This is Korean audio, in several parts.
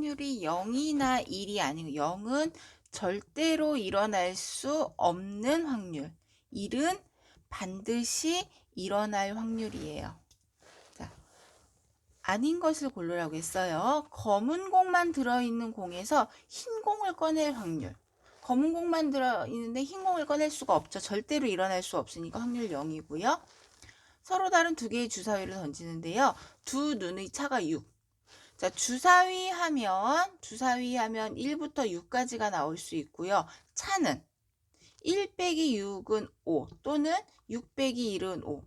확률이 0이나 1이 아니고 0은 절대로 일어날 수 없는 확률, 1은 반드시 일어날 확률이에요. 자, 아닌 것을 고르라고 했어요. 검은 공만 들어있는 공에서 흰 공을 꺼낼 확률. 검은 공만 들어있는데 흰 공을 꺼낼 수가 없죠. 절대로 일어날 수 없으니까 확률 0이고요. 서로 다른 두 개의 주사위를 던지는데요. 두 눈의 차가 6. 자, 주사위 하면 1부터 6까지가 나올 수 있고요. 차는 1 빼기 6은 5 또는 6 빼기 1은 5.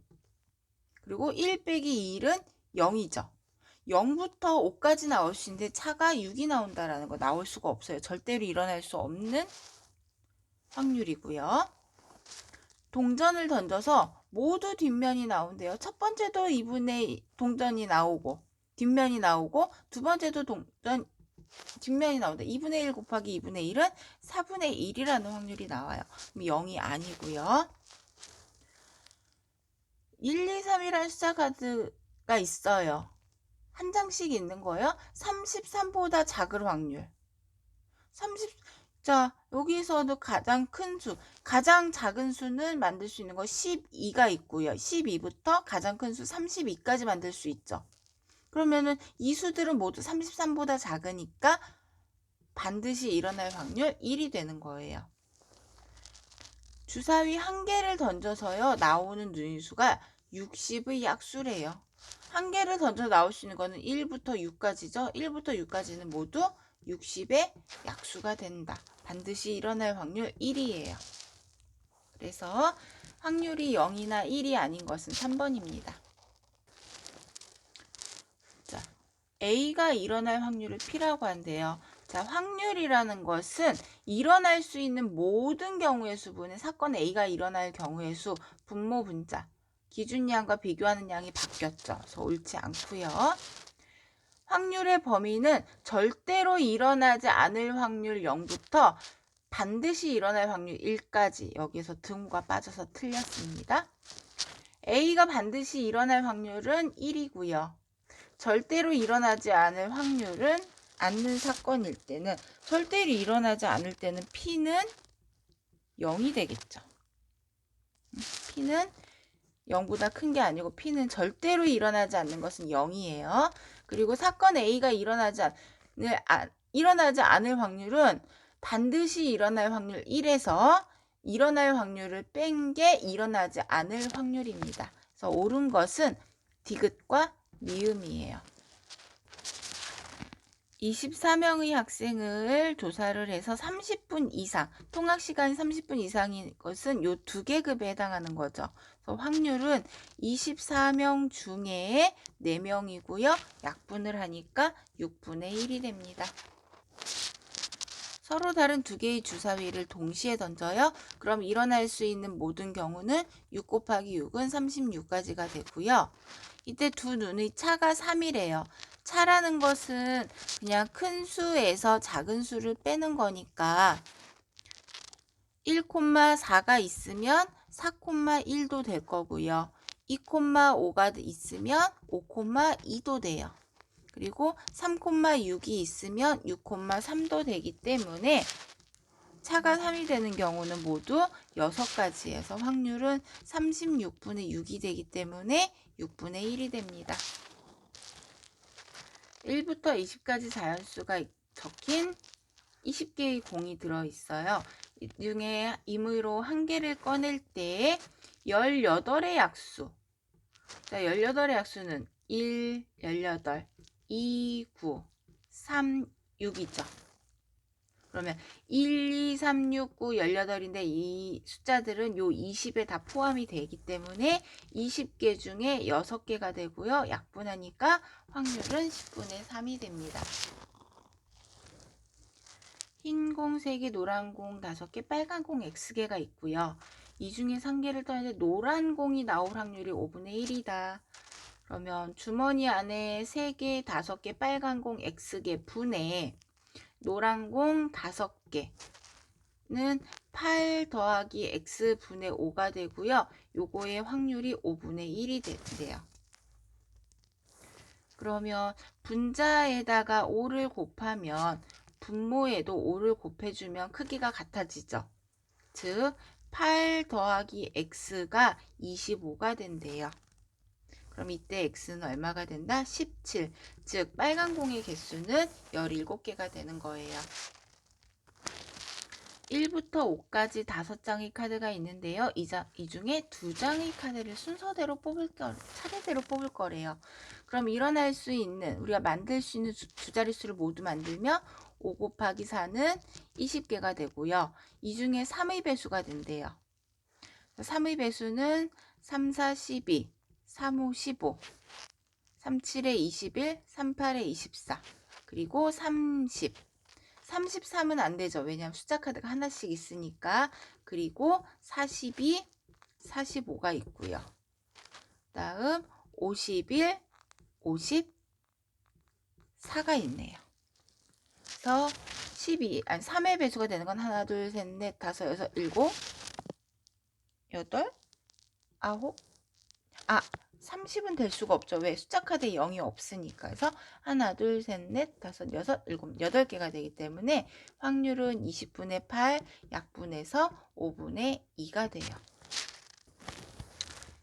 그리고 1 빼기 1은 0이죠. 0부터 5까지 나올 수 있는데 차가 6이 나온다라는 거 나올 수가 없어요. 절대로 일어날 수 없는 확률이고요. 동전을 던져서 모두 뒷면이 나온대요. 첫 번째도 2분의 동전이 나오고 뒷면이 나오고 두 번째도 동전 뒷면이 나온다. 2분의 1 곱하기 2분의 1은 4분의 1이라는 확률이 나와요. 그럼 0이 아니고요. 1, 2, 3이라는 숫자 카드가 있어요. 한 장씩 있는 거예요. 33보다 작을 확률. 30, 자, 여기서도 가장 큰 수, 가장 작은 수는 만들 수 있는 거 12가 있고요. 12부터 가장 큰 수 32까지 만들 수 있죠. 그러면은 이 수들은 모두 33보다 작으니까 반드시 일어날 확률 1이 되는 거예요. 주사위 한 개를 던져서요. 나오는 눈수가 60의 약수래요. 한 개를 던져 나올 수 있는 거는 1부터 6까지죠. 1부터 6까지는 모두 60의 약수가 된다. 반드시 일어날 확률 1이에요. 그래서 확률이 0이나 1이 아닌 것은 3번입니다. 자, A가 일어날 확률을 P라고 한대요. 자, 확률이라는 것은 일어날 수 있는 모든 경우의 수분은 사건 A가 일어날 경우의 수, 분모 분자, 기준량과 비교하는 양이 바뀌었죠. 그래서 옳지 않고요. 확률의 범위는 절대로 일어나지 않을 확률 0부터 반드시 일어날 확률 1까지 여기서 등과 빠져서 틀렸습니다. A가 반드시 일어날 확률은 1이고요. 절대로 일어나지 않을 확률은 않는 사건일 때는 절대로 일어나지 않을 때는 P는 0이 되겠죠. P는 0보다 큰 게 아니고 P는 절대로 일어나지 않는 것은 0이에요. 그리고 사건 A가 일어나지 않을 확률은 반드시 일어날 확률 1에서 일어날 확률을 뺀 게 일어나지 않을 확률입니다. 그래서 옳은 것은 디귿과 미음이에요. 24명의 학생을 조사를 해서 30분 이상, 통학 시간이 30분 이상인 것은 요 두 계급에 해당하는 거죠. 그래서 확률은 24명 중에 4명이고요. 약분을 하니까 6분의 1이 됩니다. 서로 다른 두 개의 주사위를 동시에 던져요. 그럼 일어날 수 있는 모든 경우는 6 곱하기 6은 36까지가 되고요. 이때 두 눈의 차가 3이래요. 차라는 것은 그냥 큰 수에서 작은 수를 빼는 거니까 1,4가 있으면 4,1도 될 거고요. 2,5가 있으면 5,2도 돼요. 그리고 3,6이 있으면 6,3도 되기 때문에 차가 3이 되는 경우는 모두 6가지에서 확률은 36분의 6이 되기 때문에 6분의 1이 됩니다. 1부터 20까지 자연수가 적힌 20개의 공이 들어있어요. 이 중에 임의로 한 개를 꺼낼 때 18의 약수. 자, 18의 약수는 1, 18, 2, 9, 3, 6이죠. 그러면 1, 2, 3, 6, 9, 18인데 이 숫자들은 요 20에 다 포함이 되기 때문에 20개 중에 6개가 되고요. 약분하니까 확률은 10분의 3이 됩니다. 흰 공 3개, 노란 공 5개, 빨간 공 X개가 있고요. 이 중에 3개를 떠는데 노란 공이 나올 확률이 5분의 1이다. 그러면 주머니 안에 3개, 5개 빨간 공 X개 분의 노란 공 5개는 8 더하기 X분의 5가 되고요. 요거의 확률이 5분의 1이 된대요. 그러면 분자에다가 5를 곱하면 분모에도 5를 곱해주면 크기가 같아지죠. 즉 8 더하기 x가 25가 된대요. 그럼 이때 x는 얼마가 된다? 17. 즉 빨간 공의 개수는 17개가 되는 거예요. 1부터 5까지 5장의 카드가 있는데요. 이 중에 2장의 카드를 순서대로 차례대로 뽑을 거래요. 그럼 일어날 수 있는, 우리가 만들 수 있는 두 자릿수를 모두 만들면 5 곱하기 4는 20개가 되고요. 이 중에 3의 배수가 된대요. 3의 배수는 3, 4, 12, 3, 5, 15, 3, 7에 21, 3, 8에 24, 그리고 30. 33은 안 되죠. 왜냐하면 숫자 카드가 하나씩 있으니까. 그리고 42, 45가 있고요. 다음 51, 54가 있네요. 그래서 3의 배수가 되는 건 하나, 둘, 셋, 넷, 다섯, 여섯, 일곱, 여덟, 아홉, 30은 될 수가 없죠. 왜? 숫자 카드에 0이 없으니까. 그래서 하나, 둘, 셋, 넷, 다섯, 여섯, 일곱, 8개가 되기 때문에 확률은 20분의 8, 약분해서 5분의 2가 돼요.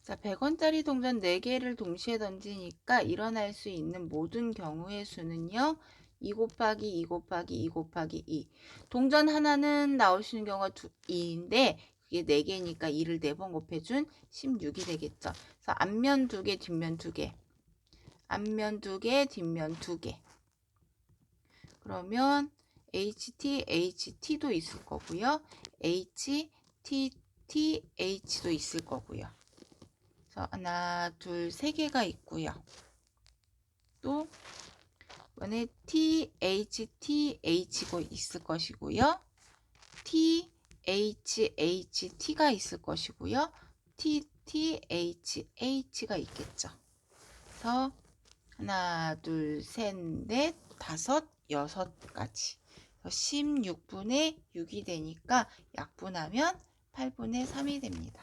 자, 100원짜리 동전 4개를 동시에 던지니까 일어날 수 있는 모든 경우의 수는요. 2 곱하기 2 곱하기 2 곱하기 2. 동전 하나는 나올 수 있는 경우가 2인데 그게 4개니까 2를 4번 곱해준 16이 되겠죠. 그래서 앞면 2개, 뒷면 2개. 앞면 2개, 뒷면 2개. 그러면 HT, HT도 있을 거고요. HTT, H도 있을 거고요. 그래서 하나, 둘, 3개가 있고요. 또 이번에 THTH가 있을 것이고요. THHT가 있을 것이고요. TTHH가 있겠죠. 그래서 하나, 둘, 셋, 넷, 다섯, 6가지. 16분의 6이 되니까 약분하면 8분의 3이 됩니다.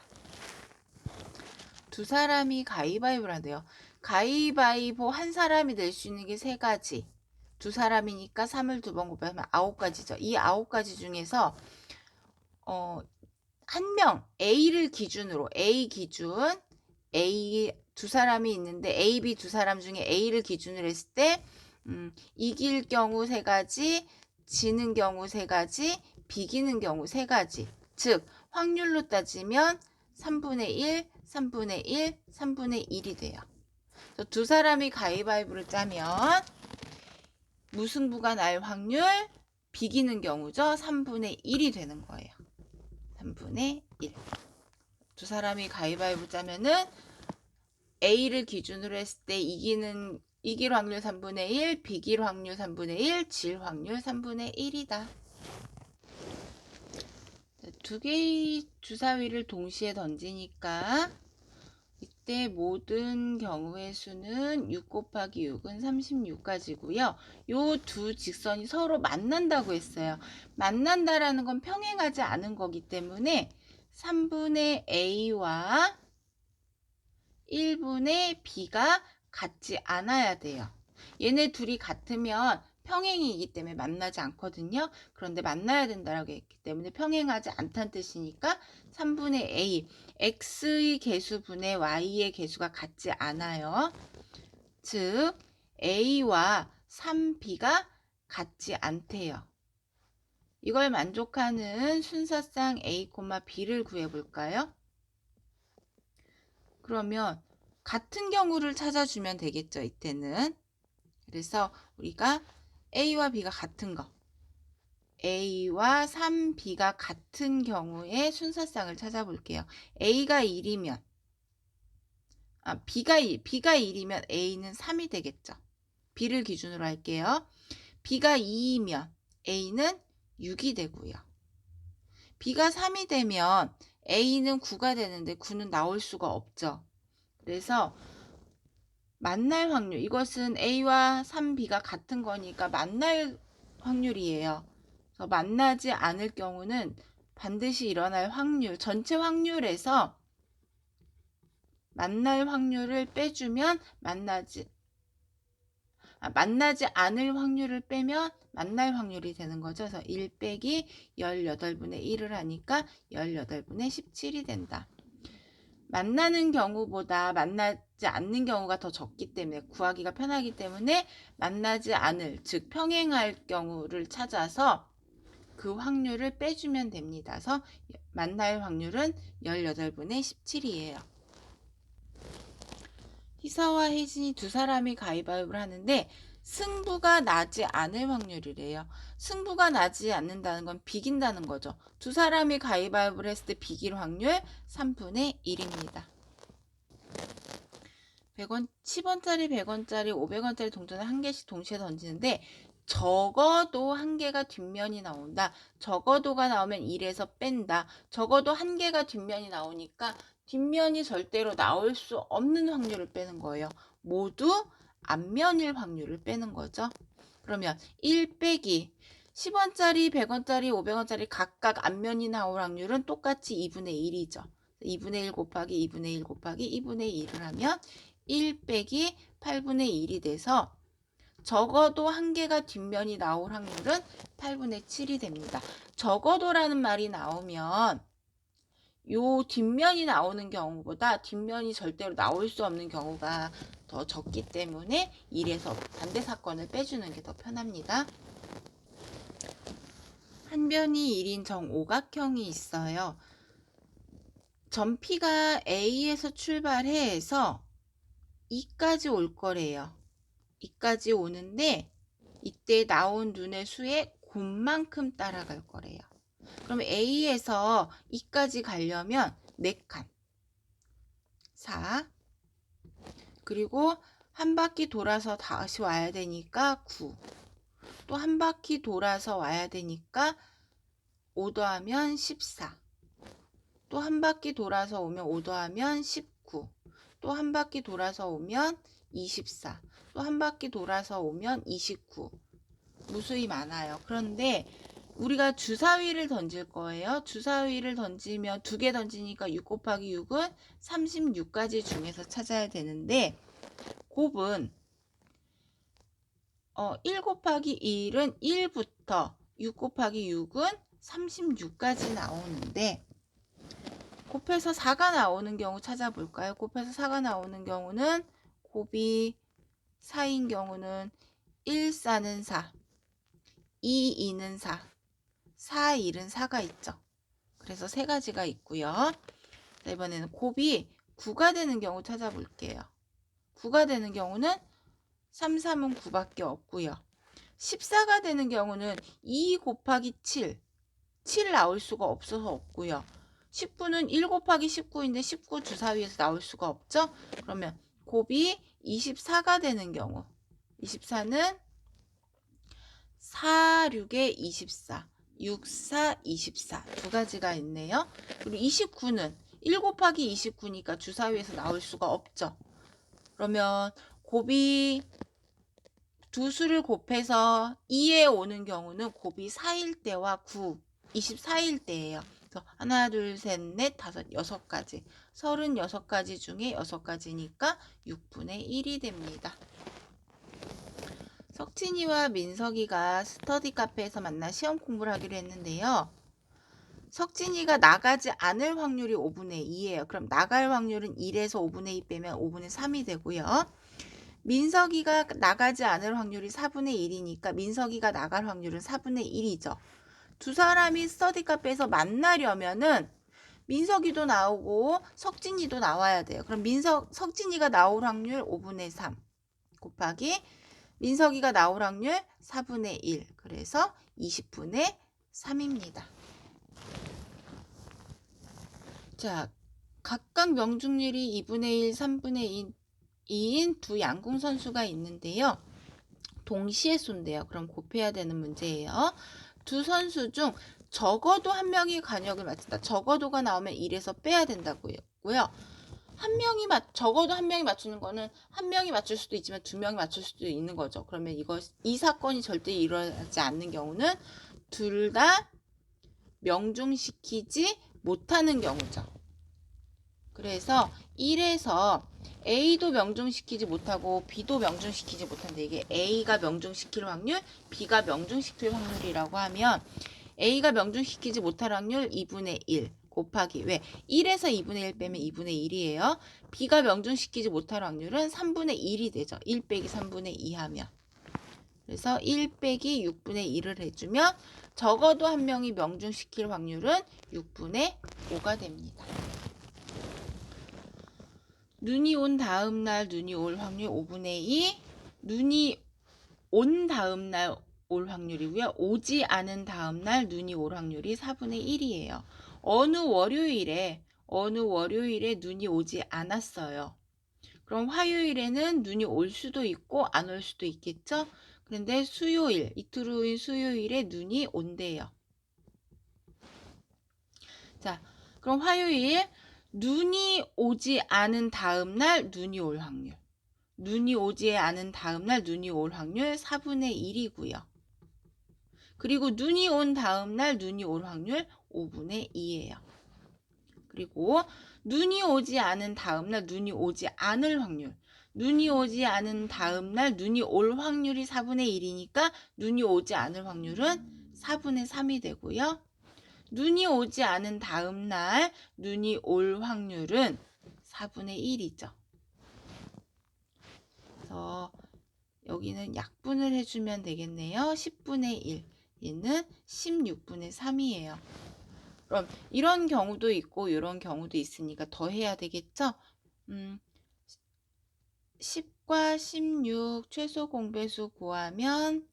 두 사람이 가위바위보를 한대요. 가위바위보 한 사람이 낼 수 있는 게 3가지. 두 사람이니까 3을 2번 곱하면 9가지죠. 이 9가지 중에서 한 명 A를 기준으로 A 기준 A 두 사람이 있는데 A, B 두 사람 중에 A를 기준으로 했을 때 이길 경우 3가지, 지는 경우 3가지, 비기는 경우 3가지. 즉 확률로 따지면 3분의 1, 3분의 1, 3분의 1이 돼요. 두 사람이 가위바위보를 짜면 무승부가 날 확률, 비기는 경우죠. 3분의 1이 되는 거예요. 3분의 1. 두 사람이 가위바위보 짜면은 A를 기준으로 했을 때 이길 확률 3분의 1, 비길 확률 3분의 1, 질 확률 3분의 1이다. 두 개의 주사위를 동시에 던지니까 이때 모든 경우의 수는 6 곱하기 6은 36가지고요. 요 두 직선이 서로 만난다고 했어요. 만난다라는 건 평행하지 않은 거기 때문에 3분의 A와 1분의 B가 같지 않아야 돼요. 얘네 둘이 같으면 평행이기 때문에 만나지 않거든요. 그런데 만나야 된다고 했기 때문에 평행하지 않다는 뜻이니까 3분의 A, X의 개수분의 Y의 개수가 같지 않아요. 즉 A와 3B가 같지 않대요. 이걸 만족하는 순서상 A, B를 구해볼까요? 그러면 같은 경우를 찾아주면 되겠죠. 이때는. 그래서 우리가 A와 B가 같은 거, A와 3B가 같은 경우의 순서상을 찾아볼게요. A가 1이면 B가 1이면 A는 3이 되겠죠. B를 기준으로 할게요. B가 2이면 A는 6이 되고요. B가 3이 되면 A는 9가 되는데 9는 나올 수가 없죠. 그래서 만날 확률, 이것은 A와 3B가 같은 거니까 만날 확률이에요. 그래서 만나지 않을 경우는 반드시 일어날 확률, 전체 확률에서 만날 확률을 빼주면 만나지 만나지 않을 확률을 빼면 만날 확률이 되는 거죠. 그래서 1 빼기 18분의 1을 하니까 18분의 17이 된다. 만나는 경우보다 만나지 않는 경우가 더 적기 때문에 구하기가 편하기 때문에 만나지 않을, 즉 평행할 경우를 찾아서 그 확률을 빼주면 됩니다. 그래서 만날 확률은 18분의 17이에요. 희서와 혜진이 두 사람이 가위바위보를 하는데 승부가 나지 않을 확률이래요. 승부가 나지 않는다는 건 비긴다는 거죠. 두 사람이 가위바위보를 했을 때 비길 확률 3분의 1입니다. 100원, 10원짜리, 100원짜리, 500원짜리 동전을 한 개씩 동시에 던지는데 적어도 한 개가 뒷면이 나온다. 적어도가 나오면 1에서 뺀다. 적어도 한 개가 뒷면이 나오니까 뒷면이 절대로 나올 수 없는 확률을 빼는 거예요. 모두 앞면일 확률을 빼는 거죠. 그러면 1 빼기 10원짜리, 100원짜리, 500원짜리 각각 앞면이 나올 확률은 똑같이 2분의 1이죠. 2분의 1 곱하기 2분의 1 곱하기 2분의 1을 하면 1 빼기 8분의 1이 돼서 적어도 한 개가 뒷면이 나올 확률은 8분의 7이 됩니다. 적어도라는 말이 나오면 요 뒷면이 나오는 경우보다 뒷면이 절대로 나올 수 없는 경우가 더 적기 때문에 1에서 반대 사건을 빼주는 게 더 편합니다. 한 변이 1인 정오각형이 있어요. 점피가 A에서 출발해서 2까지 올 거래요. 2까지 오는데 이때 나온 눈의 수의 곱만큼 따라갈 거래요. 그럼 A에서 2까지 가려면 4칸 4 그리고 한 바퀴 돌아서 다시 와야 되니까 9 또 한 바퀴 돌아서 와야 되니까 5 더하면 14 또 한 바퀴 돌아서 오면 5 더하면 19 또 한 바퀴 돌아서 오면 24 또 한 바퀴 돌아서 오면 29 무수히 많아요. 그런데 우리가 주사위를 던질 거예요. 주사위를 던지면 2개 던지니까 6 곱하기 6은 36가지 중에서 찾아야 되는데 곱은 1 곱하기 1은 1부터 6 곱하기 6은 36까지 나오는데 곱해서 4가 나오는 경우 찾아볼까요? 곱해서 4가 나오는 경우는 곱이 4인 경우는 1, 4는 4, 2, 2는 4, 4, 1은 4가 있죠. 그래서 세 가지가 있고요. 자, 이번에는 곱이 9가 되는 경우 찾아볼게요. 9가 되는 경우는 3, 3은 9밖에 없고요. 14가 되는 경우는 2 곱하기 7, 7 나올 수가 없어서 없고요. 19는 1 곱하기 19인데 19 주사위에서 나올 수가 없죠. 그러면 곱이 24가 되는 경우 24는 4, 6에 24, 6, 4, 24 두 가지가 있네요. 그리고 29는 1 곱하기 29니까 주사위에서 나올 수가 없죠. 그러면 곱이 두 수를 곱해서 2에 오는 경우는 곱이 4일 때와 9, 24일 때예요. 그래서 하나, 둘, 셋, 넷, 다섯, 6가지. 36가지 중에 6가지니까 6분의 1이 됩니다. 석진이와 민석이가 스터디 카페에서 만나 시험 공부를 하기로 했는데요. 석진이가 나가지 않을 확률이 5분의 2예요. 그럼 나갈 확률은 1에서 5분의 2 빼면 5분의 3이 되고요. 민석이가 나가지 않을 확률이 4분의 1이니까 민석이가 나갈 확률은 4분의 1이죠. 두 사람이 스터디 카페에서 만나려면은 민석이도 나오고 석진이도 나와야 돼요. 그럼 석진이가 나올 확률 5분의 3 곱하기 민석이가 나올 확률 4분의 1. 그래서 20분의 3입니다. 자, 각각 명중률이 2분의 1, 3분의 2인 두 양궁 선수가 있는데요. 동시에 쏜대요. 그럼 곱해야 되는 문제예요. 두 선수 중 적어도 한 명이 간역을 맞춘다. 적어도가 나오면 1에서 빼야 된다고요. 적어도 한 명이 맞추는 거는 한 명이 맞출 수도 있지만 두 명이 맞출 수도 있는 거죠. 그러면 이 사건이 절대 일어나지 않는 경우는 둘 다 명중시키지 못하는 경우죠. 그래서 1에서 A도 명중시키지 못하고 B도 명중시키지 못한데 이게 A가 명중시킬 확률, B가 명중시킬 확률이라고 하면 A가 명중시키지 못할 확률 2분의 1 곱하기 왜? 1에서 2분의 1 빼면 2분의 1이에요. B가 명중시키지 못할 확률은 3분의 1이 되죠. 1 빼기 3분의 2 하면. 그래서 1 빼기 6분의 1을 해주면 적어도 한 명이 명중시킬 확률은 6분의 5가 됩니다. 눈이 온 다음 날 눈이 올 확률 5분의 2, 눈이 온 다음 날 올 확률이고요. 오지 않은 다음 날 눈이 올 확률이 4분의 1이에요. 어느 월요일에 눈이 오지 않았어요. 그럼 화요일에는 눈이 올 수도 있고 안 올 수도 있겠죠? 그런데 수요일, 이틀 후인 수요일에 눈이 온대요. 자, 그럼 화요일 눈이 오지 않은 다음 날 눈이 올 확률. 눈이 오지 않은 다음 날 눈이 올 확률 4분의 1이고요. 그리고 눈이 온 다음 날 눈이 올 확률 5분의 2예요. 그리고 눈이 오지 않은 다음 날 눈이 오지 않을 확률. 눈이 오지 않은 다음 날 눈이 올 확률이 4분의 1이니까 눈이 오지 않을 확률은 4분의 3이 되고요. 눈이 오지 않은 다음 날 눈이 올 확률은 4분의 1이죠. 그래서 여기는 약분을 해주면 되겠네요. 10분의 1. 얘는 16분의 3이에요. 그럼 이런 경우도 있고 이런 경우도 있으니까 더 해야 되겠죠? 10과 16 최소 공배수 구하면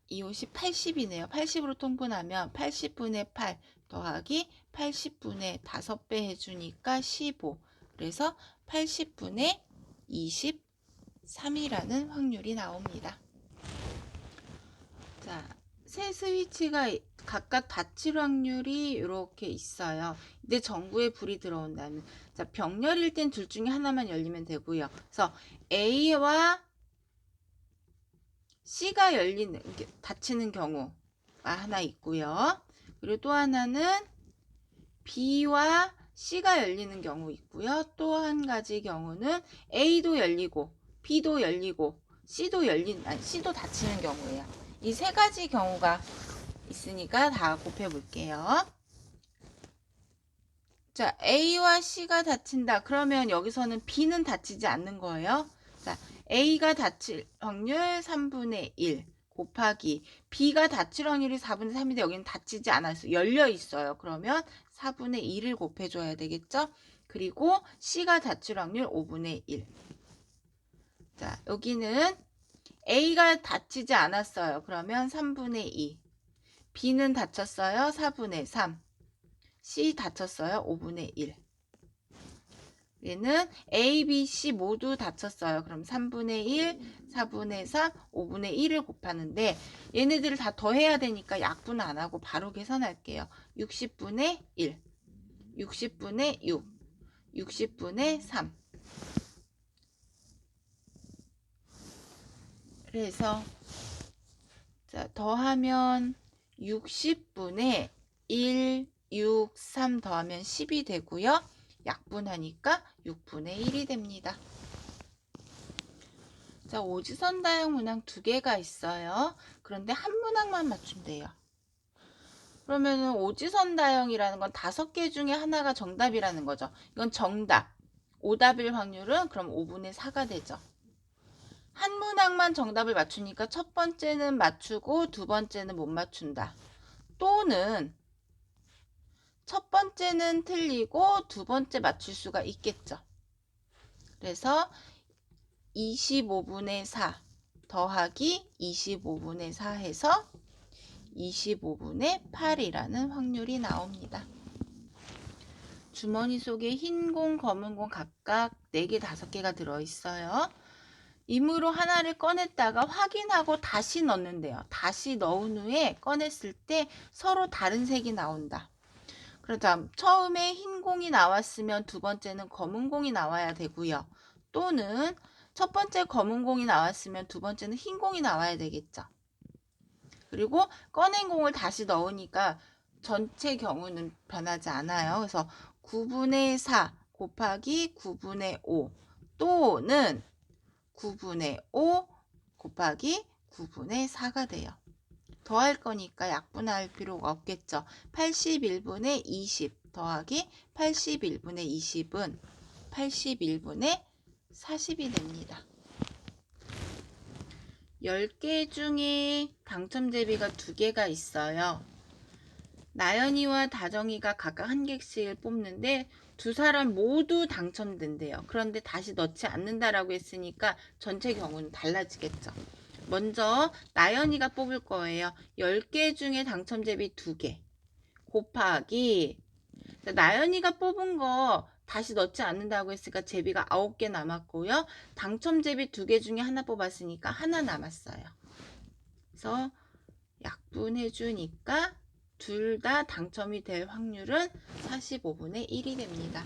250, 80이네요. 80으로 통분하면 80분의 8 더하기 80분의 5배 해주니까 15. 그래서 80분의 23이라는 확률이 나옵니다. 자, 세 스위치가 각각 닫힐 확률이 이렇게 있어요. 근데 전구에 불이 들어온다면, 자, 병렬일 땐 둘 중에 하나만 열리면 되고요. 그래서 A와 C가 닫히는 경우가 하나 있고요. 그리고 또 하나는 B와 C가 열리는 경우 있고요. 또 한 가지 경우는 A도 열리고 B도 열리고 C도 닫히는 경우예요. 이 세 가지 경우가 있으니까 다 곱해 볼게요. 자, A와 C가 닫힌다. 그러면 여기서는 B는 닫히지 않는 거예요. 자, A가 닫힐 확률 3분의 1 곱하기 B가 닫힐 확률이 4분의 3인데 여기는 닫히지 않았어요. 열려 있어요. 그러면 4분의 1을 곱해줘야 되겠죠? 그리고 C가 닫힐 확률 5분의 1. 자, 여기는 A가 닫히지 않았어요. 그러면 3분의 2. B는 닫혔어요. 4분의 3. C 닫혔어요. 5분의 1. 얘는 A, B, C 모두 닫혔어요. 그럼 3분의 1, 4분의 3, 5분의 1을 곱하는데 얘네들을 다 더해야 되니까 약분 안 하고 바로 계산할게요. 60분의 1, 60분의 6, 60분의 3. 그래서 자, 더하면 60분의 1, 6, 3 더하면 10이 되고요. 약분하니까 6분의 1이 됩니다. 자, 오지선 다형 문항 두 개가 있어요. 그런데 한 문항만 맞추면 돼요. 그러면은 오지선 다형이라는 건 5개 중에 하나가 정답이라는 거죠. 이건 정답. 오답일 확률은 그럼 5분의 4가 되죠. 한 문항만 정답을 맞추니까 첫 번째는 맞추고 두 번째는 못 맞춘다. 또는 첫 번째는 틀리고 두 번째 맞출 수가 있겠죠. 그래서 25분의 4 더하기 25분의 4 해서 25분의 8이라는 확률이 나옵니다. 주머니 속에 흰 공, 검은 공 각각 4개, 5개가 들어있어요. 임으로 하나를 꺼냈다가 확인하고 다시 넣는데요. 다시 넣은 후에 꺼냈을 때 서로 다른 색이 나온다. 그렇다면 처음에 흰 공이 나왔으면 두 번째는 검은 공이 나와야 되고요. 또는 첫 번째 검은 공이 나왔으면 두 번째는 흰 공이 나와야 되겠죠. 그리고 꺼낸 공을 다시 넣으니까 전체 경우는 변하지 않아요. 그래서 9분의 4 곱하기 9분의 5 또는 9분의 5 곱하기 9분의 4가 돼요. 더할 거니까 약분할 필요가 없겠죠. 81분의 20 더하기 81분의 20은 81분의 40이 됩니다. 10개 중에 당첨제비가 2개가 있어요. 나연이와 다정이가 각각 1개씩을 뽑는데 두 사람 모두 당첨된대요. 그런데 다시 넣지 않는다라고 했으니까 전체 경우는 달라지겠죠. 먼저 나연이가 뽑을 거예요. 10개 중에 당첨제비 2개 곱하기 나연이가 뽑은 거 다시 넣지 않는다고 했으니까 제비가 9개 남았고요. 당첨제비 2개 중에 하나 뽑았으니까 하나 남았어요. 그래서 약분해 주니까 둘 다 당첨이 될 확률은 45분의 1이 됩니다.